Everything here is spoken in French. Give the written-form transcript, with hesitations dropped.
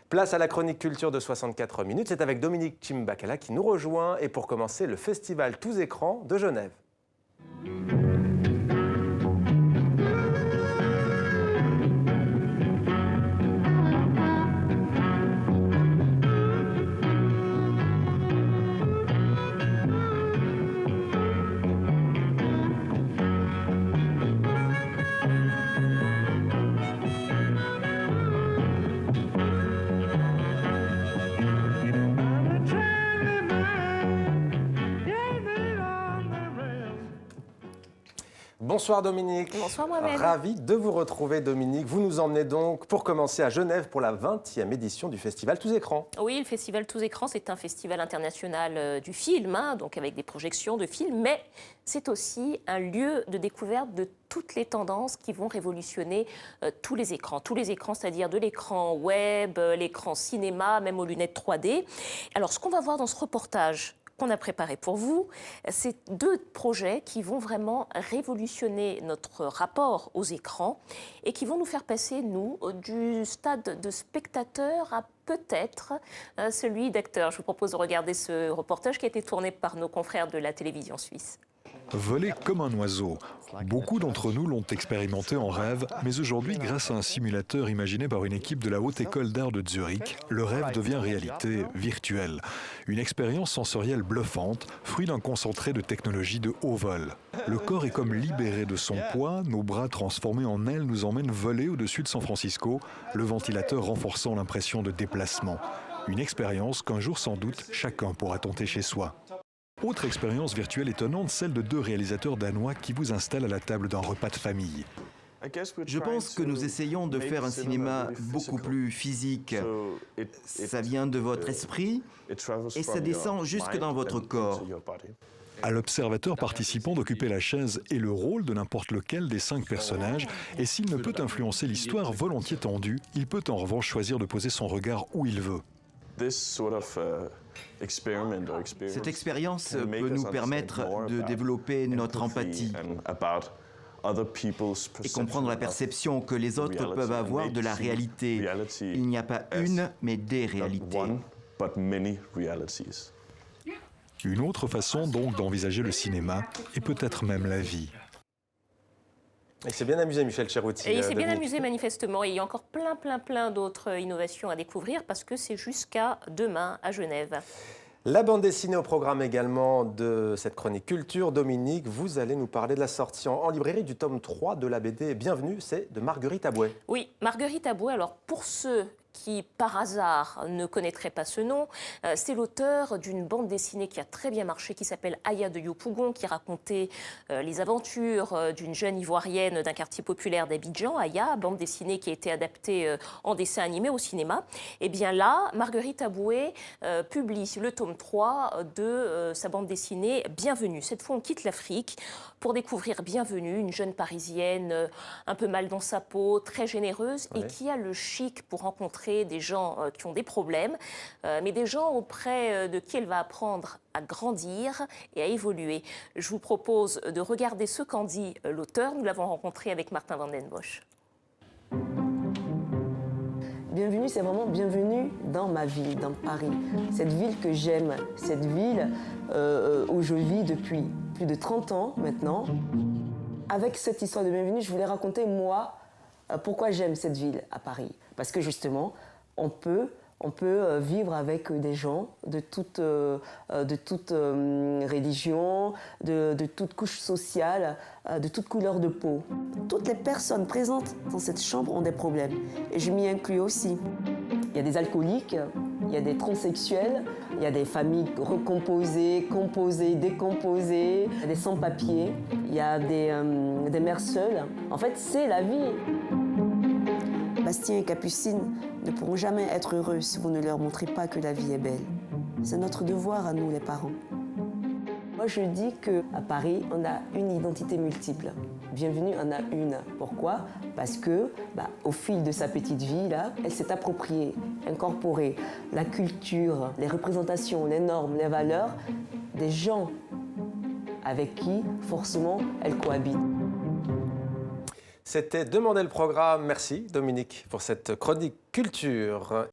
Place à la chronique culture de 64 minutes. C'est avec Dominique Chimbakala qui nous rejoint. Et pour commencer, le festival Tous Écrans de Genève. Bonsoir Dominique. Bonsoir Mohamed. Ravi de vous retrouver Dominique. Vous nous emmenez donc pour commencer à Genève pour la 20e édition du festival Tous Écrans. Oui, le festival Tous Écrans, c'est un festival international du film, donc avec des projections de films, mais c'est aussi un lieu de découverte de toutes les tendances qui vont révolutionner tous les écrans, c'est-à-dire de l'écran web, l'écran cinéma, même aux lunettes 3D. Alors, ce qu'on va voir dans ce reportage qu'on a préparé pour vous, c'est deux projets qui vont vraiment révolutionner notre rapport aux écrans et qui vont nous faire passer, nous, du stade de spectateur à peut-être celui d'acteur. Je vous propose de regarder ce reportage qui a été tourné par nos confrères de la télévision suisse. Voler comme un oiseau. Beaucoup d'entre nous l'ont expérimenté en rêve, mais aujourd'hui, grâce à un simulateur imaginé par une équipe de la Haute École d'Art de Zurich, le rêve devient réalité virtuelle. Une expérience sensorielle bluffante, fruit d'un concentré de technologie de haut vol. Le corps est comme libéré de son poids, nos bras transformés en ailes nous emmènent voler au-dessus de San Francisco, le ventilateur renforçant l'impression de déplacement. Une expérience qu'un jour sans doute chacun pourra tenter chez soi. Autre expérience virtuelle étonnante, celle de deux réalisateurs danois qui vous installent à la table d'un repas de famille. Je pense que nous essayons de faire un cinéma beaucoup plus physique. Ça vient de votre esprit et ça descend jusque dans votre corps. À l'observateur participant d'occuper la chaise et le rôle de n'importe lequel des 5 personnages, et s'il ne peut influencer l'histoire volontiers tendue, il peut en revanche choisir de poser son regard où il veut. Cette expérience peut nous permettre de développer notre empathie et comprendre la perception que les autres peuvent avoir de la réalité. Il n'y a pas une, mais des réalités. Une autre façon donc d'envisager le cinéma et peut-être même la vie. Il s'est bien amusé, Michel Cherouti. Et il s'est bien amusé, manifestement. Et il y a encore plein d'autres innovations à découvrir parce que c'est jusqu'à demain à Genève. La bande dessinée au programme également de cette chronique culture. Dominique, vous allez nous parler de la sortie en librairie du tome 3 de la BD Bienvenue, c'est de Marguerite Abouet. Oui, Marguerite Abouet, alors pour ceux qui, par hasard, ne connaîtraient pas ce nom, c'est l'auteur d'une bande dessinée qui a très bien marché, qui s'appelle Aya de Yopougon, qui racontait les aventures d'une jeune ivoirienne d'un quartier populaire d'Abidjan, Aya, bande dessinée qui a été adaptée en dessin animé au cinéma. Et bien là, Marguerite Abouet publie le tome 3 de sa bande dessinée Bienvenue. Cette fois, on quitte l'Afrique pour découvrir Bienvenue, une jeune Parisienne un peu mal dans sa peau, très généreuse et qui a le chic pour rencontrer des gens qui ont des problèmes, mais des gens auprès de qui elle va apprendre à grandir et à évoluer. Je vous propose de regarder ce qu'en dit l'auteur. Nous l'avons rencontré avec Martin Van Den Bosch. Bienvenue, c'est vraiment bienvenue dans ma ville, dans Paris. Cette ville que j'aime, cette ville où je vis depuis plus de 30 ans maintenant. Avec cette histoire de Bienvenue, je voulais raconter, moi, pourquoi j'aime cette ville à Paris. Parce que justement, on peut vivre avec des gens de toute religion, de toute couche sociale, de toute couleur de peau. Toutes les personnes présentes dans cette chambre ont des problèmes. Et je m'y inclus aussi. Il y a des alcooliques, il y a des transsexuels, il y a des familles recomposées, composées, décomposées, il y a des sans-papiers, il y a des mères seules. En fait, c'est la vie. Bastien et Capucine ne pourront jamais être heureux si vous ne leur montrez pas que la vie est belle. C'est notre devoir à nous, les parents. Moi, je dis qu'à Paris, on a une identité multiple. Bienvenue en a une. Pourquoi? Parce que, au fil de sa petite vie, là, elle s'est appropriée, incorporée la culture, les représentations, les normes, les valeurs des gens avec qui, forcément, elle cohabite. C'était Demander le programme. Merci Dominique pour cette chronique culture.